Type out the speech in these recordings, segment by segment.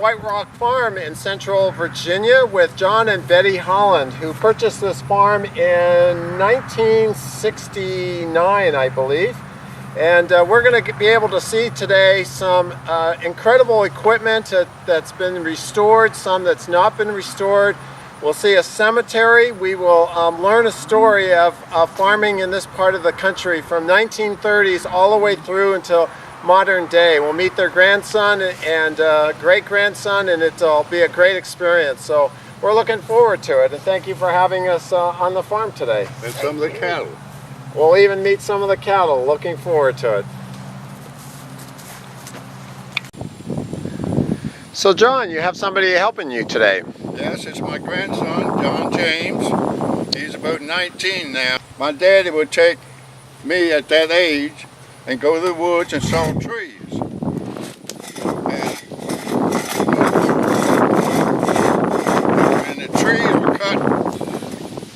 White Rock Farm in Central Virginia with John and Betty Holland, who purchased this farm in 1969, I believe. And we're going to be able to see today some incredible equipment that's been restored, some that's not been restored. We'll see a cemetery. We will learn a story of farming in this part of the country from 1930s all the way through until modern day. We'll meet their grandson and great-grandson, and it'll be a great experience. So we're looking forward to it, and thank you for having us on the farm today. And some of the cattle. We'll even meet some of the cattle. Looking forward to it. So John, you have somebody helping you today. Yes, it's my grandson, John James. He's about 19 now. My daddy would take me at that age and go to the woods and saw trees. And the trees were cut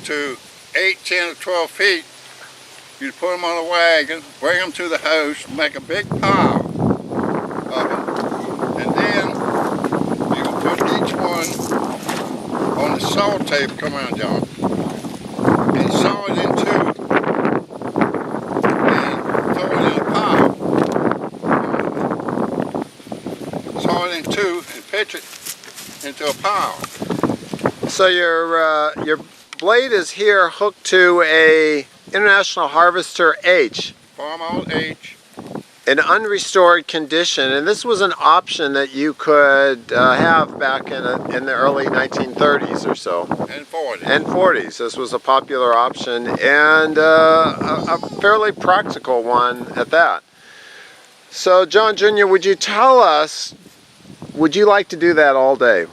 to 8, 10, or 12 feet. You'd put them on a wagon, bring them to the house, make a big pile of them. And then you would put each one on the saw tape, come on John, and saw it in two. And pitch it into a pile. So your blade is here hooked to a International Harvester H. Farmall H. In unrestored condition, and this was an option that you could have back in the early 1930s or so. And 40s. And 40s. This was a popular option and a fairly practical one at that. So John Jr., would you tell us, would you like to do that all day?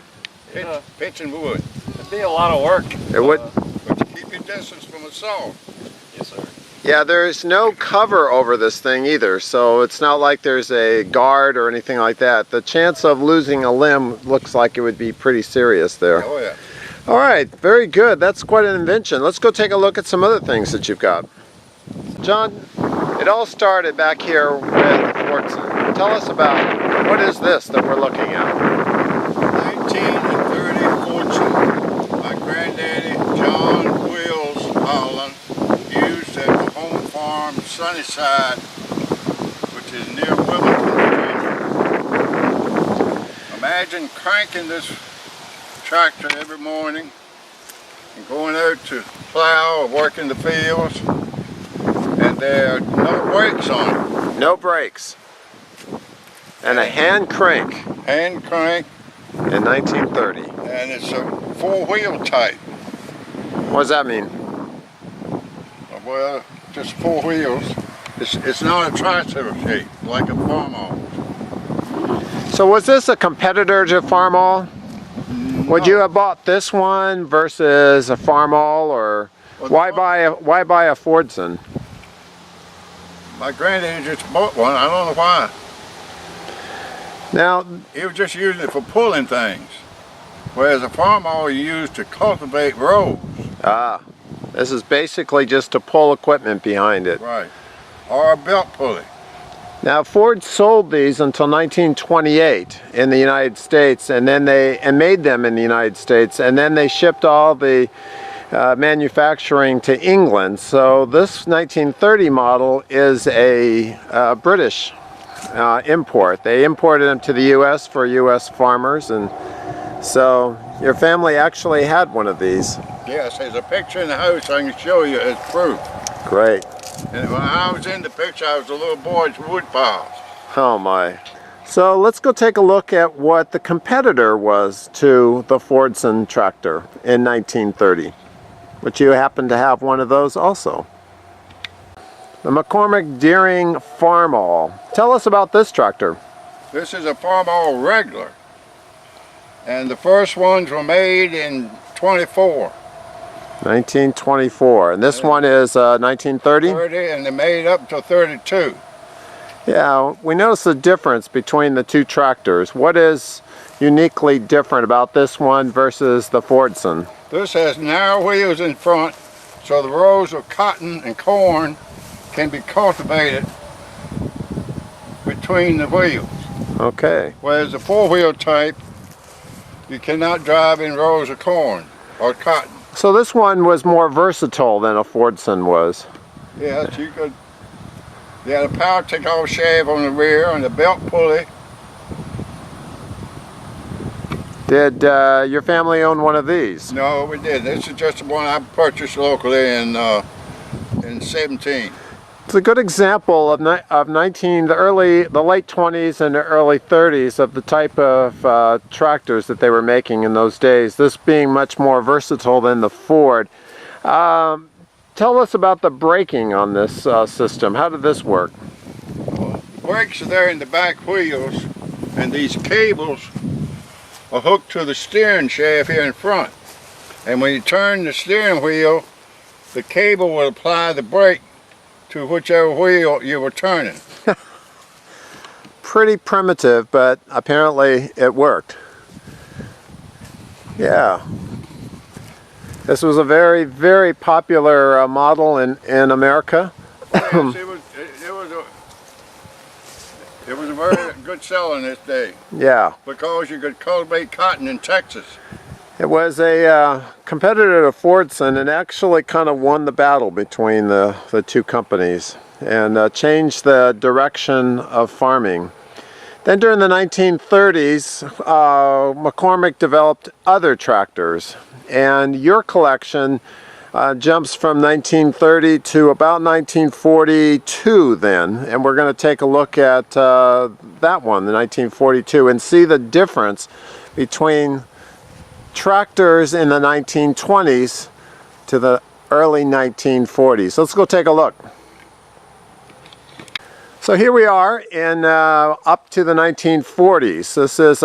Pitching wood. It'd be a lot of work. It would. But you keep your distance from a saw. Yes, sir. Yeah, there's no cover over this thing either, so it's not like there's a guard or anything like that. The chance of losing a limb looks like it would be pretty serious there. Oh yeah. All right, very good. That's quite an invention. Let's go take a look at some other things that you've got. John, it all started back here with Fordson. Tell us about, what is this that we're looking at? 1930 Fordson. My granddaddy, John Wills Holland, used at the home farm Sunnyside, which is near Wilmington, Virginia. Imagine cranking this tractor every morning and going out to plow or work in the fields, and there are no brakes on it. No brakes. And a hand crank. Hand crank. In 1930. And it's a four-wheel type. What does that mean? Well, just four wheels. It's not a tricycle shape like a Farmall. So was this a competitor to Farmall? No. Would you have bought this one versus a Farmall, or Well, why buy a Fordson? My granddaddy just bought one. I don't know why. Now, He was just using it for pulling things, whereas a Farmall you use to cultivate rows. this is basically just to pull equipment behind it. Right. Or a belt pulley. Now, Ford sold these until 1928 in the United States, and then made them in the United States, and then they shipped all the manufacturing to England. So this 1930 model is a British import. They imported them to the U.S. for U.S. farmers, and so your family actually had one of these. Yes, there's a picture in the house I can show you as proof. Great. And when I was in the picture, I was a little boy's wood piles. Oh my. So let's go take a look at what the competitor was to the Fordson tractor in 1930. But you happen to have one of those also. The McCormick Deering Farmall. Tell us about this tractor. This is a Farmall regular. And the first ones were made in 24. 1924. And this one is 1930? 30, and they made up to 32. Yeah, we notice the difference between the two tractors. What is uniquely different about this one versus the Fordson? This has narrow wheels in front, so the rows of cotton and corn can be cultivated between the wheels. Okay. Whereas the four-wheel type You cannot drive in rows of corn or cotton. So this one was more versatile than a Fordson was. Yes, you could. You had a power takeoff shaft on the rear and a belt pulley. Did your family own one of these? No, we did. This is just the one I purchased locally in 17. It's a good example of the late 20s and the early 30s of the type of tractors that they were making in those days. This being much more versatile than the Ford. Tell us about the braking on this system. How did this work? The brakes are there in the back wheels, and these cables are hooked to the steering shaft here in front. And when you turn the steering wheel, the cable will apply the brake to whichever wheel you were turning. Pretty primitive, but apparently it worked. Yeah. This was a very, very popular model in America. Yes, it was a very good seller in this day. Yeah. Because you could cultivate cotton in Texas. It was a competitor to Fordson and actually kind of won the battle between the two companies and changed the direction of farming. Then during the 1930s, McCormick developed other tractors, and your collection jumps from 1930 to about 1942 then, and we're going to take a look at that one, the 1942, and see the difference between tractors in the 1920s to the early 1940s. Let's go take a look. So here we are in up to the 1940s. This is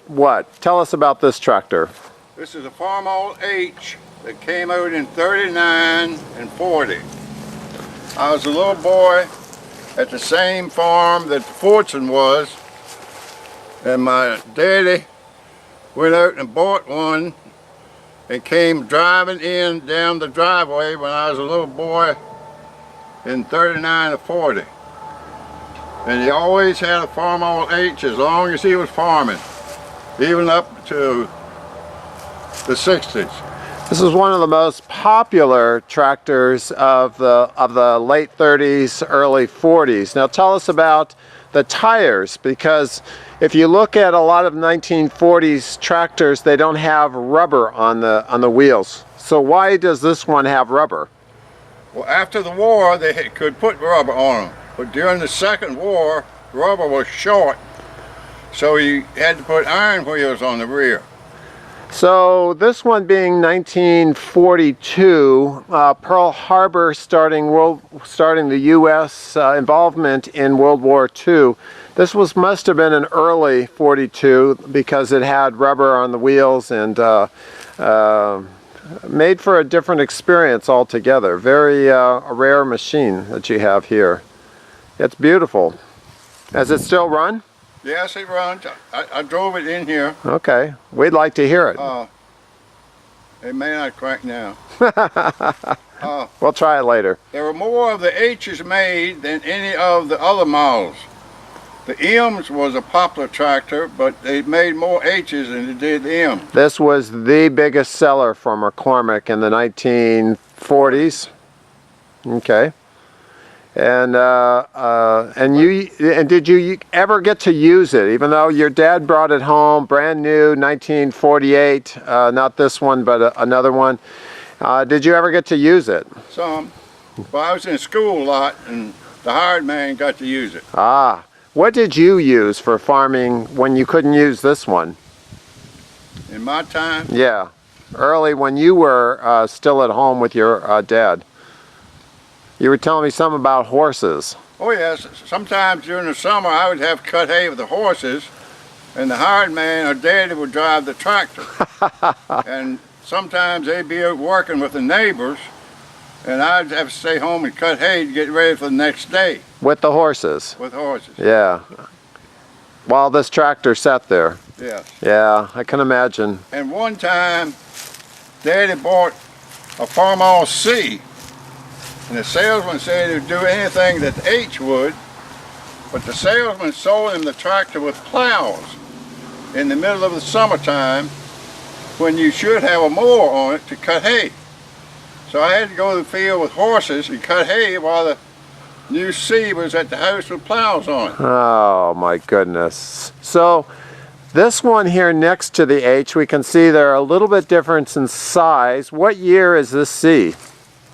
what? Tell us about this tractor. This is a Farmall H that came out in 39 and 40. I was a little boy at the same farm that Fordson was, and my daddy went out and bought one and came driving in down the driveway when I was a little boy in 39 or 40. And he always had a Farmall H as long as he was farming, even up to the 60s. This is one of the most popular tractors of the late 30s, early 40s. Now tell us about the tires, because if you look at a lot of 1940s tractors, they don't have rubber on the wheels. So why does this one have rubber? Well, after the war, they could put rubber on them. But during the Second War, rubber was short, so you had to put iron wheels on the rear. So this one being 1942, Pearl Harbor starting the U.S. Involvement in World War II. This must have been an early 42 because it had rubber on the wheels and made for a different experience altogether. Very a rare machine that you have here. It's beautiful. Does it still run? Yes, it runs. I drove it in here. Okay, we'd like to hear it. It may not crank now. We'll try it later. There were more of the H's made than any of the other models. The M's was a popular tractor, but they made more H's than they did the M. This was the biggest seller for McCormick in the 1940s. Okay. And did you ever get to use it, even though your dad brought it home brand new 1948, not this one but another one? Did you ever get to use it? Some. Well, I was in school a lot and the hired man got to use it. What did you use for farming when you couldn't use this one? In my time? Yeah, early when you were still at home with your dad. You were telling me something about horses. Oh yes, sometimes during the summer I would have cut hay with the horses, and the hired man or daddy would drive the tractor. And sometimes they'd be out working with the neighbors, and I'd have to stay home and cut hay to get ready for the next day. With the horses? With horses. Yeah. While this tractor sat there. Yes. Yeah, I can imagine. And one time, Daddy bought a Farmall C, and the salesman said he'd do anything that the H would, but the salesman sold him the tractor with plows. in the middle of the summertime when you should have a mower on it to cut hay. So I had to go to the field with horses and cut hay while the new C was at the house with plows on it. Oh my goodness. So this one here next to the H, we can see they're a little bit different in size. What year is this C?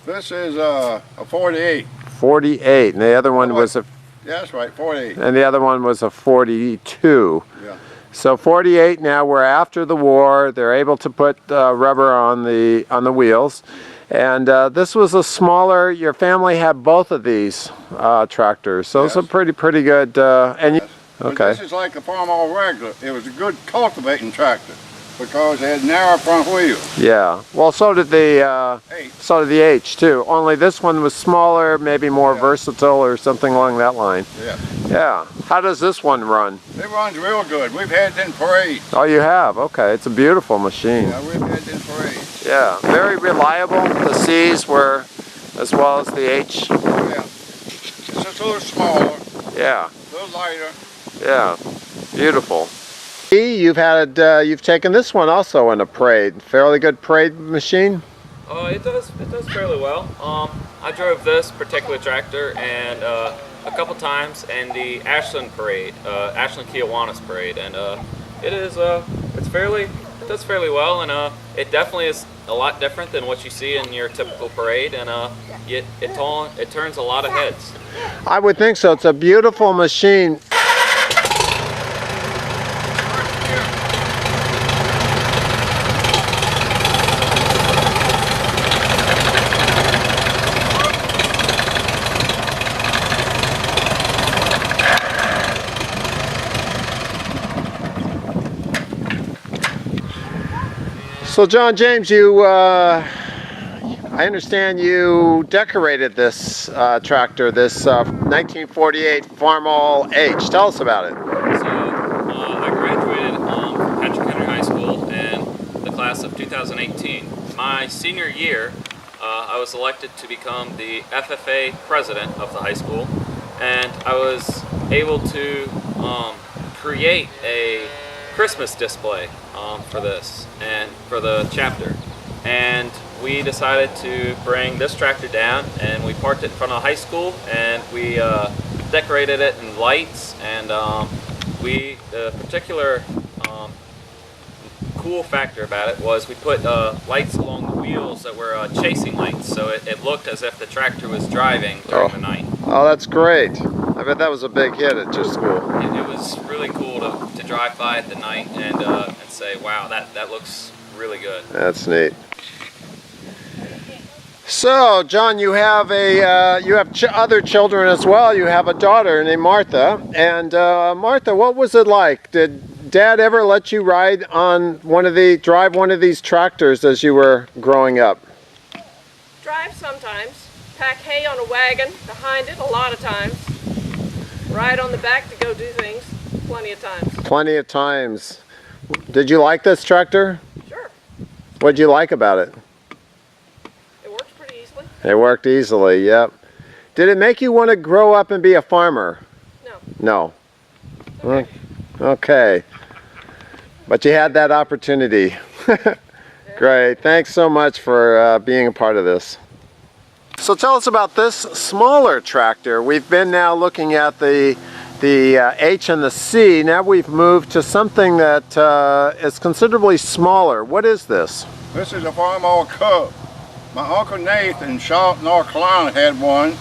This is a 48. 48, and the other one was a, Yeah, that's right, 48. and the other one was a 42. Yeah. So 48 now, we're after the war. They're able to put rubber on the wheels. And this was a smaller, your family had both of these tractors. So it's a Yes. pretty good, and you, But okay. this is like the Farmall Regular. It was a good cultivating tractor because it had narrow front wheels. Yeah. Well, so did the H too. Only this one was smaller, maybe more Yeah. versatile or something along that line. Yeah. Yeah. How does this one run? It runs real good. We've had it in parades. Oh, you have? Okay. It's a beautiful machine. Yeah, we've had it in parades. Yeah. Very reliable. The C's were as well as the H. Yeah. It's just a little smaller, Yeah. a little lighter. Yeah. Beautiful. You've had you've taken this one also in a parade. Fairly good parade machine. It does fairly well. I drove this particular tractor and a couple times in the Ashland parade, Ashland Kiwanis parade, and it does fairly well, and it definitely is a lot different than what you see in your typical parade, and it turns a lot of heads. I would think so. It's a beautiful machine. So John James, I understand you decorated this tractor, this 1948 Farmall H. Tell us about it. So I graduated from Patrick Henry High School in the class of 2018. My senior year, I was elected to become the FFA president of the high school, and I was able to create a Christmas display for this and for the chapter. And we decided to bring this tractor down, and we parked it in front of the high school, and we decorated it in lights, and the particular cool factor about it was we put lights along the wheels that were chasing lights, so it looked as if the tractor was driving during the night. Oh, that's great. I bet that was a big hit at your school. It was really cool to drive by at the night and say, wow, that looks really good. That's neat. So, John, you have other children as well. You have a daughter named Martha. And Martha, what was it like? Did Dad ever let you drive one of these tractors as you were growing up? Drive sometimes. Pack hay on a wagon behind it a lot of times. Ride on the back to go do things plenty of times. Plenty of times. Did you like this tractor? Sure. What'd you like about it? It works pretty easily. It worked easily, yep. Did it make you want to grow up and be a farmer? No. No. Okay. Okay. But you had that opportunity. Great. Thanks so much for being a part of this. So tell us about this smaller tractor. We've been now looking at the H and the C. Now we've moved to something that is considerably smaller. What is this? This is a Farmall Cub. My Uncle Nathan in Charlotte, North Carolina had one.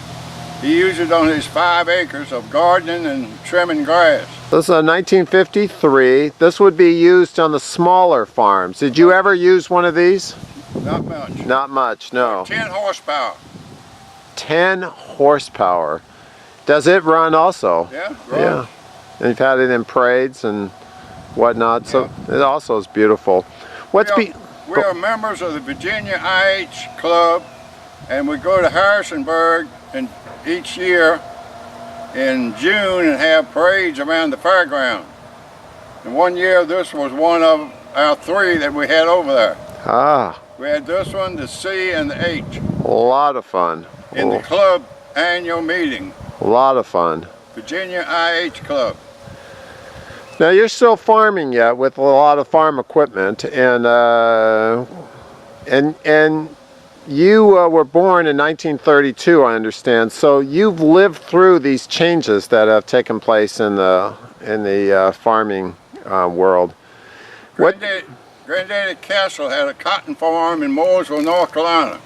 He used it on his 5 acres of gardening and trimming grass. This is a 1953. This would be used on the smaller farms. Did you ever use one of these? Not much. Not much, no. 10 horsepower. 10 horsepower. Does it run also? Yeah, Yeah. runs. And you've had it in parades and whatnot, so it also is beautiful. We are members of the Virginia IH Club, and we go to Harrisonburg each year in June and have parades around the fairground. And one year this was one of our 3 that we had over there. Ah, We had this one, the C and the H, a lot of fun. in the club annual meeting, A lot of fun. Virginia IH Club. Now you're still farming yet with a lot of farm equipment, and you were born in 1932, I understand. So you've lived through these changes that have taken place in the farming world. What? Granddaddy Castle had a cotton farm in Mooresville, North Carolina.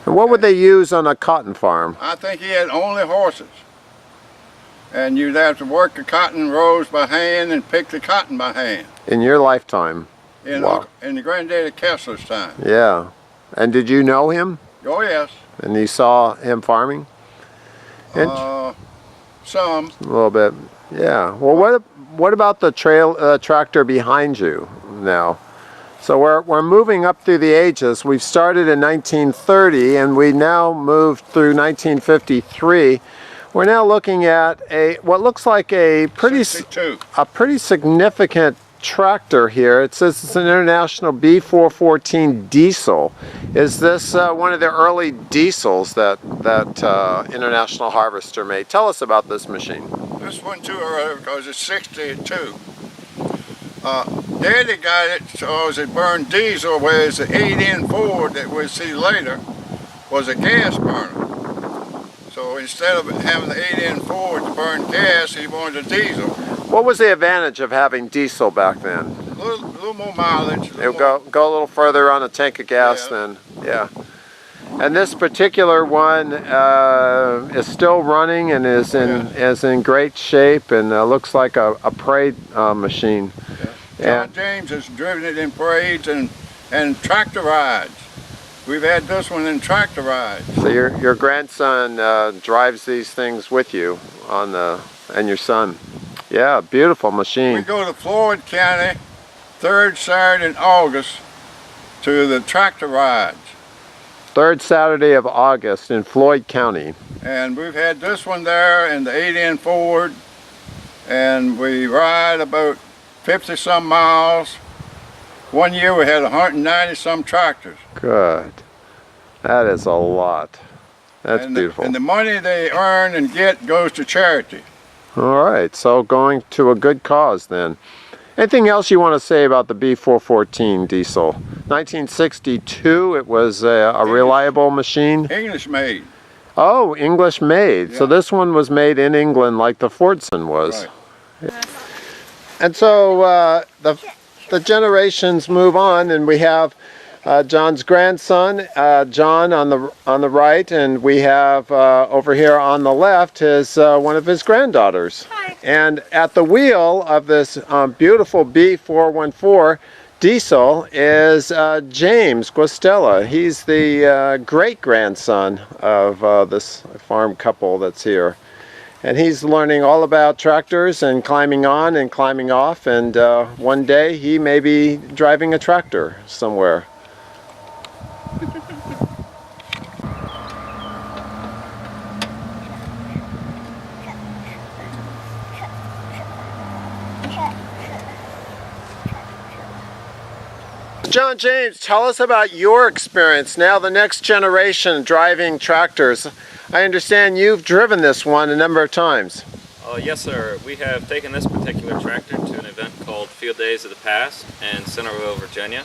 And what would they use on a cotton farm? I think he had only horses. And you'd have to work the cotton rows by hand and pick the cotton by hand. In your lifetime? In, Wow. in the Granddaddy Castle's time. Yeah. And did you know him? Oh yes. And you saw him farming? Some. A little bit. Yeah. Well, what about the tractor behind you now? So we're moving up through the ages. We've started in 1930 and we now moved through 1953. We're now looking at what looks like a pretty 62. significant tractor here. It says it's an International B414 diesel. Is this one of the early diesels that International Harvester made? Tell us about this machine. This one too early because it's 62. Daddy got it so it burned diesel, whereas the 8N Ford that we'll see later was a gas burner. So instead of having the 8N Ford to burn gas, he wanted a diesel. What was the advantage of having diesel back then? A little more mileage. It would go a little further on a tank of gas than, yeah. And this particular one is still running and is in great shape and looks like a parade machine. Yeah. John James has driven it in parades and tractor rides. We've had this one in tractor rides. So your grandson drives these things with you and your son. Yeah, beautiful machine. We go to Floyd County, 3rd Saturday in August, to the tractor rides. 3rd Saturday of August in Floyd County. And we've had this one there and the 8N Ford, and we ride about 50 some miles. One year we had 190 some tractors. Good. That is a lot. That's beautiful. And the money they earn and get goes to charity. All right, so going to a good cause then. Anything else you want to say about the B414 diesel? 1962, it was a reliable machine. English made. Oh, English made. Yeah. So this one was made in England like the Fordson was. Right. And so the generations move on, and we have John's grandson, John on the right, and we have over here on the left is one of his granddaughters. Hi. And at the wheel of this beautiful B414 diesel is James Guastella. He's the great-grandson of this farm couple that's here. And he's learning all about tractors and climbing on and climbing off, and one day he may be driving a tractor somewhere. John James, tell us about your experience, now the next generation driving tractors. I understand you've driven this one a number of times. Yes, sir. We have taken this particular tractor to an event called Field Days of the Past in Centerville, Virginia.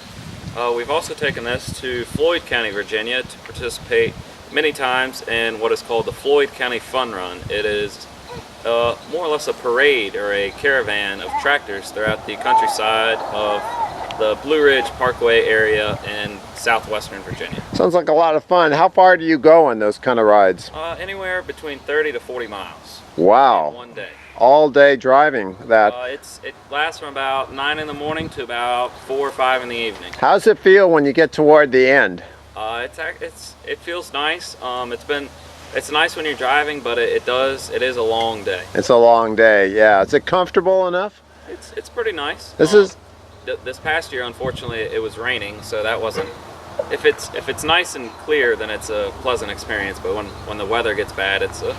We've also taken this to Floyd County, Virginia to participate many times in what is called the Floyd County Fun Run. It is more or less a parade or a caravan of tractors throughout the countryside of the Blue Ridge Parkway area in southwestern Virginia. Sounds like a lot of fun. How far do you go on those kind of rides? Anywhere between 30 to 40 miles. Wow. In one day. All day driving that. It lasts from about 9 in the morning to about 4 or 5 in the evening. How's it feel when you get toward the end? It feels nice. It's nice when you're driving, but it is a long day. It's a long day, yeah. Is it comfortable enough? It's pretty nice. This past year, unfortunately, it was raining, so that wasn't. If it's nice and clear, then it's a pleasant experience. But when the weather gets bad, it's a.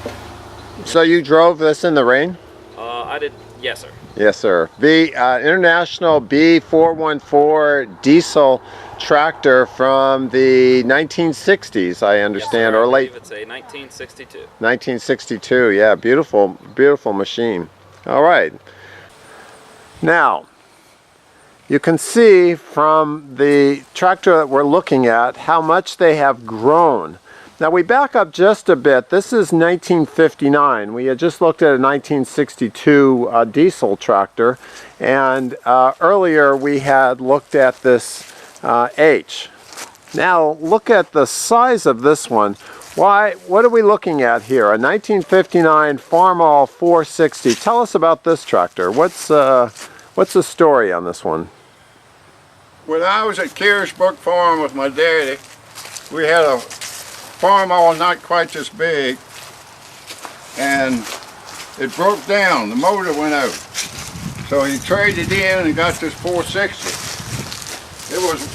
So you drove this in the rain? I did. Yes, sir. Yes, sir. The International B414 diesel tractor from the 1960s, I understand, yes, sir. or late. I believe it's a 1962. 1962. Yeah, beautiful, beautiful machine. All right. Now, you can see from the tractor that we're looking at how much they have grown. Now we back up just a bit. This is 1959. We had just looked at a 1962 diesel tractor, and earlier we had looked at this H. Now look at the size of this one. What are we looking at here? A 1959 Farmall 460. Tell us about this tractor. What's the story on this one? When I was at Carisbrook Farm with my daddy, we had a Farmall not quite this big, and it broke down. The motor went out. So he traded in and got this 460. It was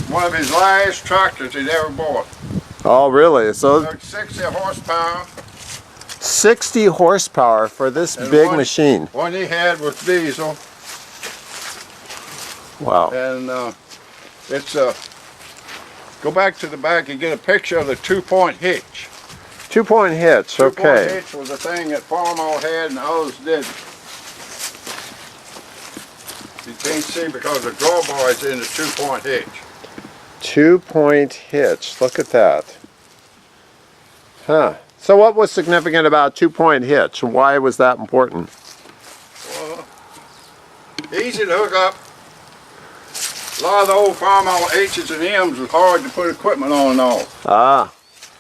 one of his last tractors he'd ever bought. Oh, really? So 60 horsepower. 60 horsepower for this big machine. One he had was diesel. Wow. And it's go back to the back and get a picture of the 2-point hitch. 2-point hitch, okay. 2-point hitch was a thing that Farmall had and others didn't. You can't see because the drawbar is in the 2-point hitch. 2-point hitch, look at that. Huh. So what was significant about 2-point hitch? Why was that important? Well, easy to hook up. A lot of the old Farmall H's and M's was hard to put equipment on and off. Ah.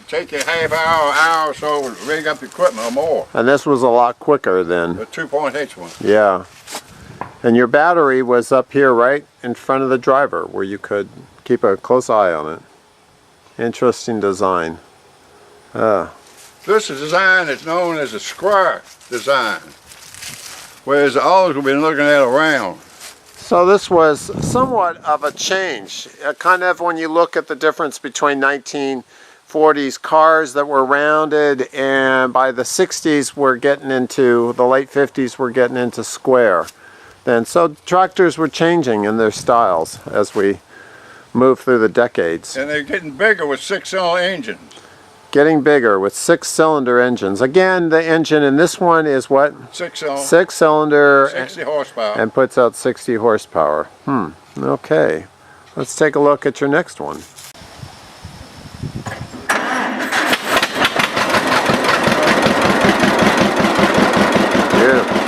Take you a half hour or so to rig up equipment or more. And this was a lot quicker then. The 2-point hitch one. Yeah. And your battery was up here right in front of the driver where you could keep a close eye on it. Interesting design. This is a design that's known as a square design, whereas the others we've been looking at around. So this was somewhat of a change. Kind of when you look at the difference between 1940s cars that were rounded, and by the 60s we're getting into, the late 50s we're getting into square. Then so tractors were changing in their styles as we move through the decades. And they're getting bigger with 6-cylinder engines. Getting bigger with 6-cylinder engines. Again, the engine in this one is what? 6-cylinder. 6-cylinder. 60 horsepower. And puts out 60 horsepower. Okay. Let's take a look at your next one. Beautiful.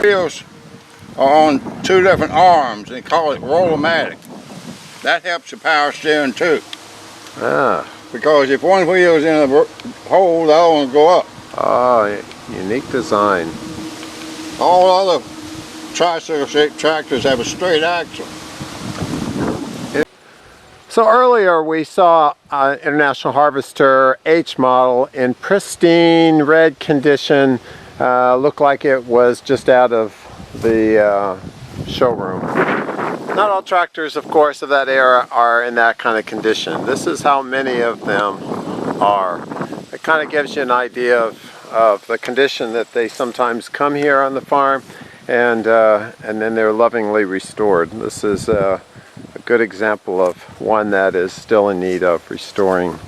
Wheels are on 2 different arms. They call it roll-o-matic. That helps the power steering too. Ah. Because if one wheel is in a hole, the other one will go up. Oh, unique design. All other tricycle-shaped tractors have a straight axle. So earlier we saw International Harvester H model in pristine red condition. Looked like it was just out of the showroom. Not all tractors, of course, of that era are in that kind of condition. This is how many of them are. It kind of gives you an idea of the condition that they sometimes come here on the farm, and then they're lovingly restored. This is a good example of one that is still in need of restoring.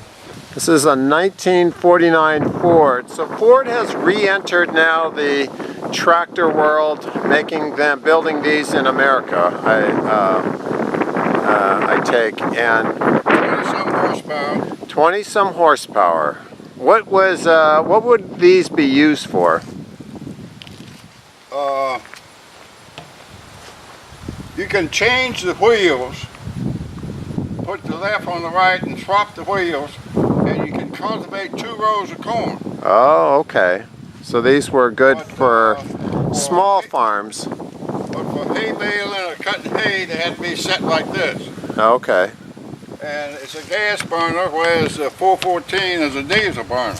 This is a 1949 Ford. So Ford has re-entered now the tractor world, building these in America. I take, and 20-some horsepower. 20 some horsepower. What would these be used for? You can change the wheels, put the left on the right and swap the wheels, and you can cultivate 2 rows of corn. Oh, okay. So these were good for small farms. But for hay baling or cutting hay, they had to be set like this. Okay. And it's a gas burner, whereas the 414 is a diesel burner.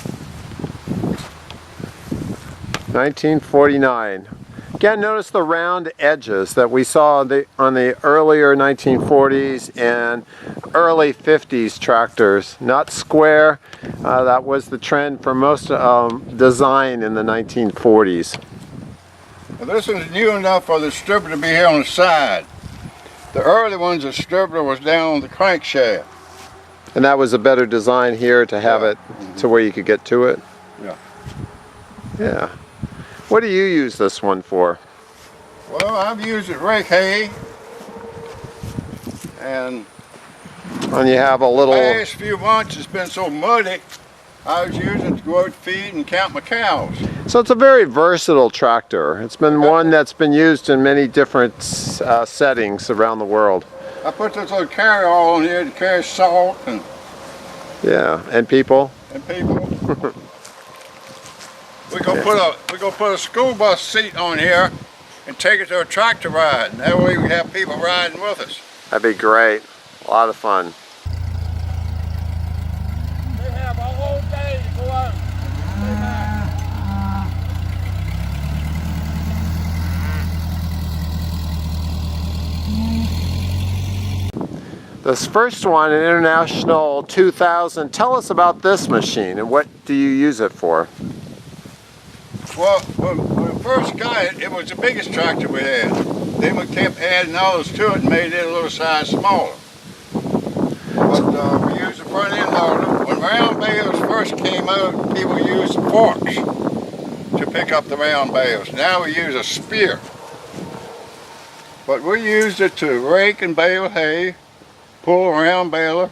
1949. Again, notice the round edges that we saw on the earlier 1940s and early 50s tractors. Not square. That was the trend for most design in the 1940s. Now this one's new enough for the distributor to be here on the side. The early ones, the distributor was down on the crankshaft. And that was a better design here to have it to where you could get to it? Yeah. Yeah. What do you use this one for? Well, I've used it to rake hay. And And you have a the little... last few months it's been so muddy, I was using it to go out feed and count my cows. So it's a very versatile tractor. It's been one that's been used in many different settings around the world. I put this little carry-all on here to carry salt and Yeah, and people. people. We're gonna put a school bus seat on here and take it to a tractor ride. And that way we have people riding with us. That'd be great. A lot of fun. They have a whole day to go out. This first one, an International 2000, tell us about this machine and what do you use it for? Well, when we first got it, it was the biggest tractor we had. Then we kept adding others to it and made it a little size smaller. But we used the front end loader. When round bales first came out, people used forks to pick up the round bales. Now we use a spear. But we used it to rake and bale hay, pull a round baler.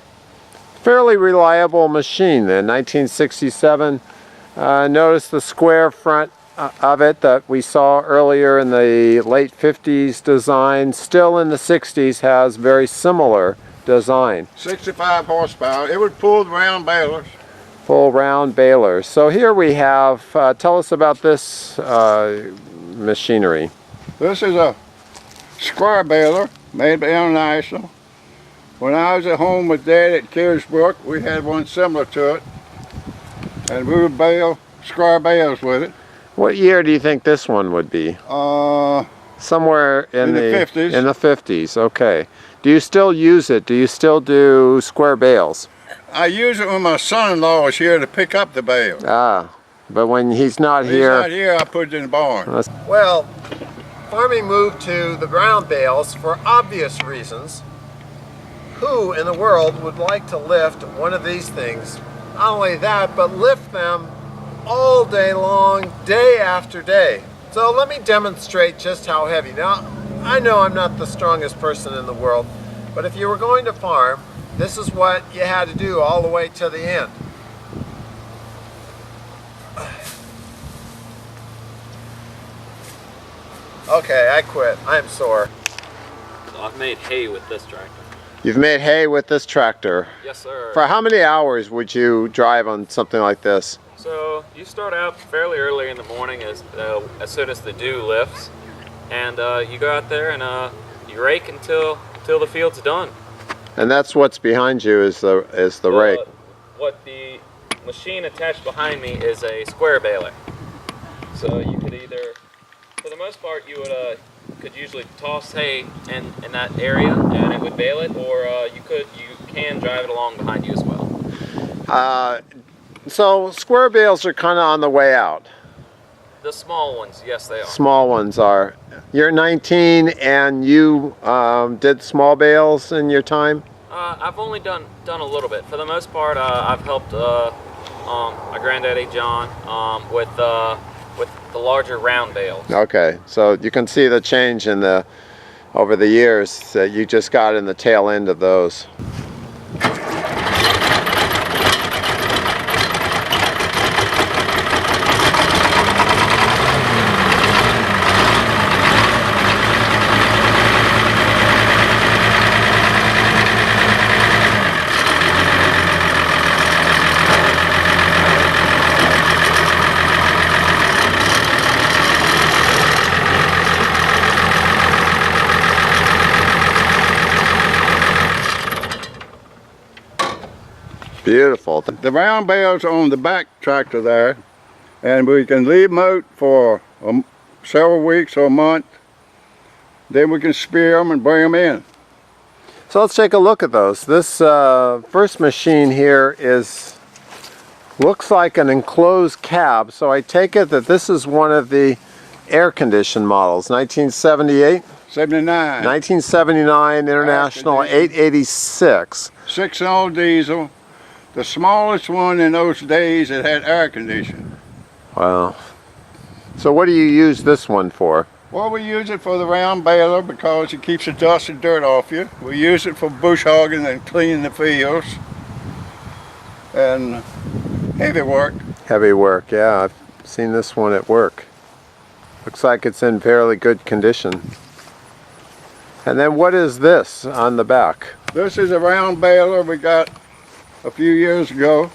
Fairly reliable machine then, 1967. Notice the square front of it that we saw earlier in the late 50s design. Still in the 60s has very similar design. 65 horsepower. It would pull the round balers. Full round balers. So here we have, tell us about this machinery. This is a square baler made by International. When I was at home with Dad at Kearsbrook, we had one similar to it. And we would bale square bales with it. What year do you think this one would be? Somewhere in the 50s. In the 50s, okay. Do you still use it? Do you still do square bales? I use it when my son-in-law is here to pick up the bale. Ah, but when he's not When here... he's not here, I put it in the barn. Well, farming moved to the round bales for obvious reasons. Who in the world would like to lift one of these things? Not only that, but lift them all day long, day after day. So let me demonstrate just how heavy. Now, I know I'm not the strongest person in the world, but if you were going to farm, this is what you had to do all the way to the end. Okay, I quit. I'm sore. So I've made hay with this tractor. You've made hay with this tractor. Yes, sir. For how many hours would you drive on something like this? So you start out fairly early in the morning as soon as the dew lifts, and you go out there and you rake until the field's done. And that's what's behind you is the rake. What the machine attached behind me is a square baler. So you could either, for the most part, you could usually toss hay in that area and it would bale it, or you can drive it along behind you as well. So square bales are kind of on the way out. The small ones, yes, they are. Small ones are. You're 19 and you did small bales in your time? I've only done a little bit. For the most part, I've helped my granddaddy John with with the larger round bales. Okay, so you can see the change in the over the years that you just got in the tail end of those. Beautiful. The round bales are on the back tractor there, and we can leave them out for several weeks or a month. Then we can spear them and bring them in. So let's take a look at those. This first machine here looks like an enclosed cab, so I take it that this is one of the air-conditioned models, 1978? 79. 1979 International 886. 6-cylinder diesel. The smallest one in those days that had air conditioning. Wow. So what do you use this one for? Well, we use it for the round baler because it keeps the dust and dirt off you. We use it for bush hogging and cleaning the fields. And heavy work. Heavy work, yeah. I've seen this one at work. Looks like it's in fairly good condition. And then what is this on the back? This is a round baler we got a few years ago.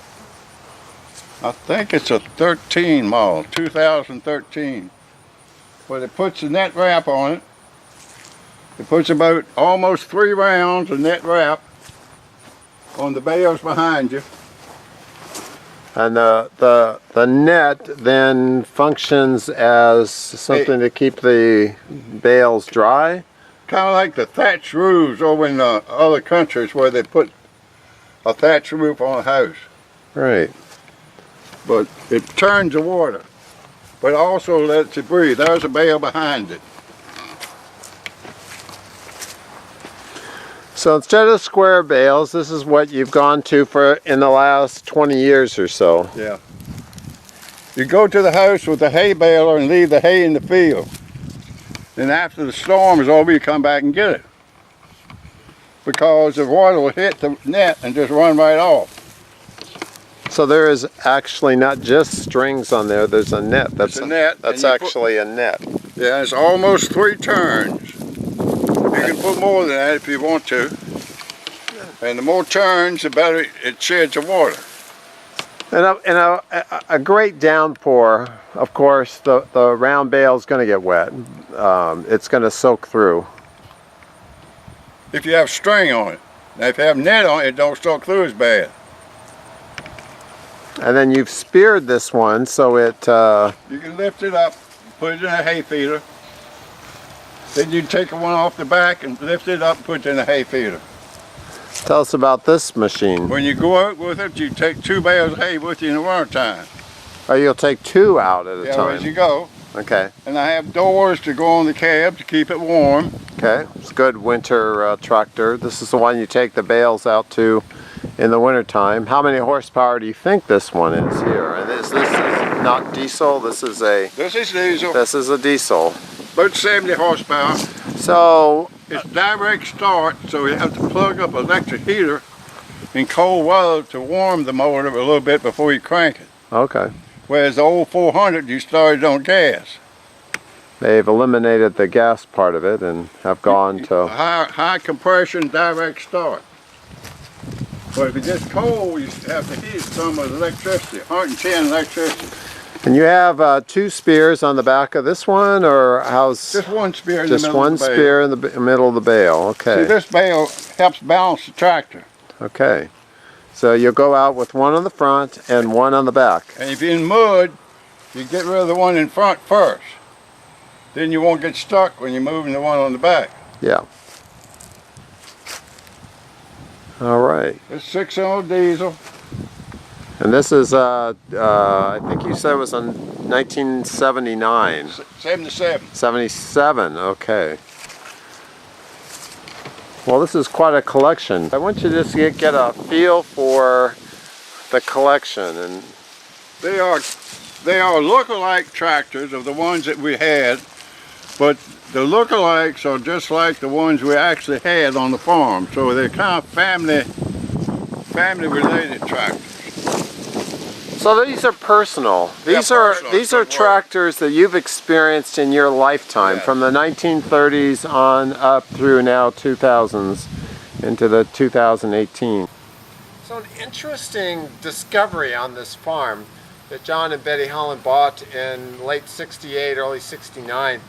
I think it's a 13 model, 2013. But it puts a net wrap on it. It puts about almost 3 rounds of net wrap on the bales behind you. And the net then functions as something to keep the bales dry? Kind of like the thatch roofs over in other countries where they put a thatch roof on a house. Right. But it turns the water, but also lets it breathe. There's a bale behind it. So instead of square bales, this is what you've gone to for in the last 20 years or so. Yeah. You go to the house with the hay baler and leave the hay in the field. Then after the storm is over, you come back and get it. Because the water will hit the net and just run right off. So there is actually not just strings on there, there's a net. That's a net. That's actually a net. Yeah, it's almost 3 turns. You can put more than that if you want to. And the more turns, the better it sheds the water. And a great downpour, of course, the round bale is going to get wet. It's going to soak through. If you have string on it. Now if you have net on it, it don't soak through as bad. And then you've speared this one so it... You can lift it up, put it in a hay feeder. Then you take one off the back and lift it up and put it in a hay feeder. Tell us about this machine. When you go out with it, you take 2 bales of hay with you in the winter time. Oh, you'll take 2 out at a time? As you go. Okay. And I have doors to go on the cab to keep it warm. Okay, it's a good winter tractor. This is the one you take the bales out to in the winter time. How many horsepower do you think this one is here? And this is not diesel, this is a... This is diesel. This is a diesel. About 70 horsepower. So... It's direct start, so you have to plug up an electric heater in cold weather to warm the motor a little bit before you crank it. Okay. Whereas the old 400, you started on gas. They've eliminated the gas part of it and have gone to... High compression, direct start. But if it gets cold, you have to heat some with electricity, 110 electricity. And you have 2 spears on the back of this one, or how's... Just one spear in the middle of the bale. Just one spear in the middle of the bale, okay. See, this bale helps balance the tractor. Okay. So you'll go out with one on the front and one on the back. And if you're in mud, you get rid of the one in front first. Then you won't get stuck when you're moving the one on the back. Yeah. All right. It's 6-cylinder diesel. And this is, I think you said it was on 1979. 77. 77, okay. Well, this is quite a collection. I want you to just get a feel for the collection. And They are They are look-alike tractors of the ones that we had, but the look-alikes are just like the ones we actually had on the farm. So they're kind of family-related tractors. So these are personal. These personal, are tractors that you've experienced in your lifetime, Yes. from the 1930s on up through now 2000s into the 2018. So an interesting discovery on this farm that John and Betty Holland bought in late 68, early 69,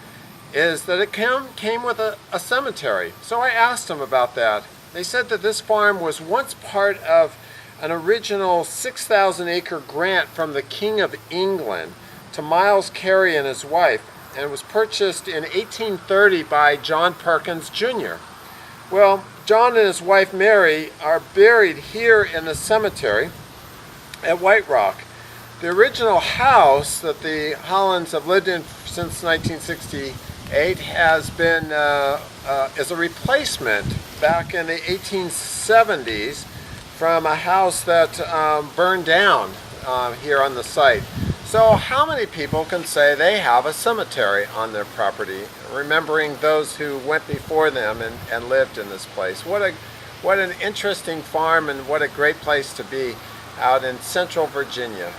is that it came with a cemetery. So I asked them about that. They said that this farm was once part of an original 6,000-acre grant from the King of England to Miles Carey and his wife, and it was purchased in 1830 by John Perkins Jr. Well, John and his wife Mary are buried here in the cemetery at White Rock. The original house that the Hollands have lived in since 1968 has been is a replacement back in the 1870s from a house that burned down here on the site. So how many people can say they have a cemetery on their property, remembering those who went before them and lived in this place? What an interesting farm, and what a great place to be out in central Virginia.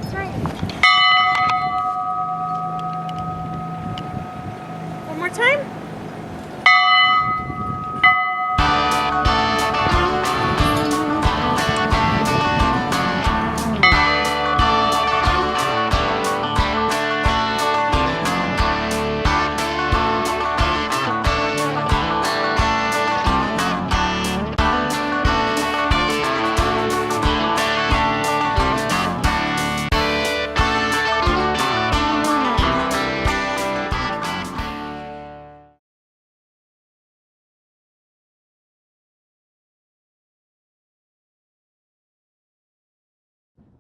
That's right. One more time.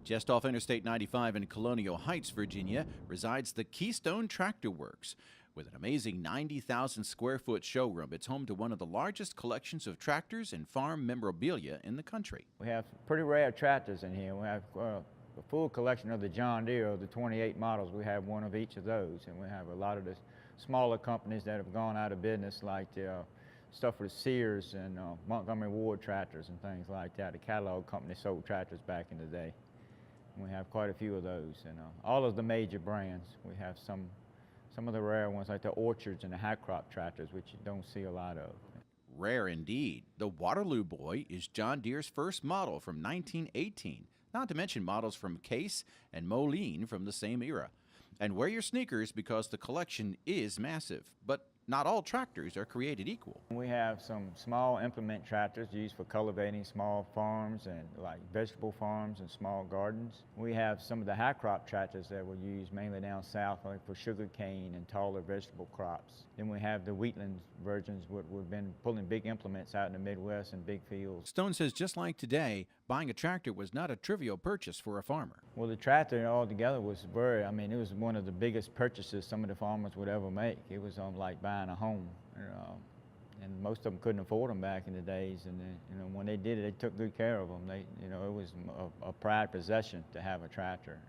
Just off Interstate 95 in Colonial Heights, Virginia, resides the Keystone Tractor Works. With an amazing 90,000 square foot showroom, it's home to one of the largest collections of tractors and farm memorabilia in the country. We have pretty rare tractors in here. We have a full collection of the John Deere, of the 28 models. We have one of each of those, and we have a lot of the smaller companies that have gone out of business, like the stuff with Sears and Montgomery Ward tractors and things like that. The catalog company sold tractors back in the day. We have quite a few of those, and all of the major brands. We have some of the rare ones, like the Orchards and the Hackcrop tractors, which you don't see a lot of. Rare indeed. The Waterloo Boy is John Deere's first model from 1918, not to mention models from Case and Moline from the same era. And wear your sneakers, because the collection is massive, but not all tractors are created equal. We have some small implement tractors used for cultivating small farms and like vegetable farms and small gardens. We have some of the high crop tractors that were used mainly down south, like for sugar cane and taller vegetable crops. Then we have the Wheatland versions, what we've been pulling big implements out in the Midwest and big fields. Stone says just like today, buying a tractor was not a trivial purchase for a farmer. Well, the tractor altogether was it was one of the biggest purchases some of the farmers would ever make. It was like buying a home, and most of them couldn't afford them back in the days. And when they did it, they took good care of them. It was a pride possession to have a tractor.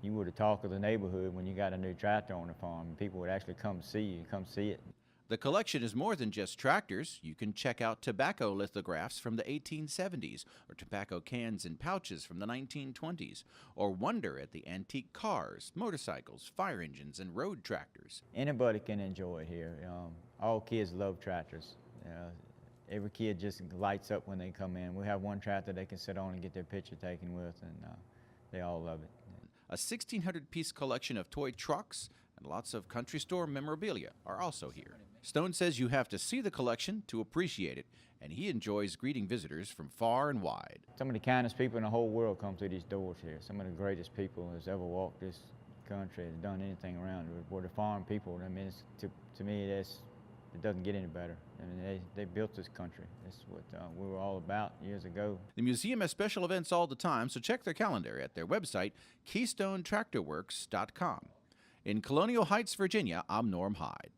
You would have talked of the neighborhood when you got a new tractor on the farm, and people would actually come see you, come see it. The collection is more than just tractors. You can check out tobacco lithographs from the 1870s, or tobacco cans and pouches from the 1920s, or wonder at the antique cars, motorcycles, fire engines, and road tractors. Anybody can enjoy it here. All kids love tractors. Every kid just lights up when they come in. We have one tractor they can sit on and get their picture taken with, and they all love it. A 1,600-piece collection of toy trucks and lots of country store memorabilia are also here. Stone says you have to see the collection to appreciate it, and he enjoys greeting visitors from far and wide. Some of the kindest people in the whole world come through these doors here. Some of the greatest people that's ever walked this country, has done anything around it. We're the farm people. I mean, to me, it doesn't get any better. I mean, they built this country. That's what we were all about years ago. The museum has special events all the time, so check their calendar at their website, KeystoneTractorWorks.com. In Colonial Heights, Virginia, I'm Norm Hyde.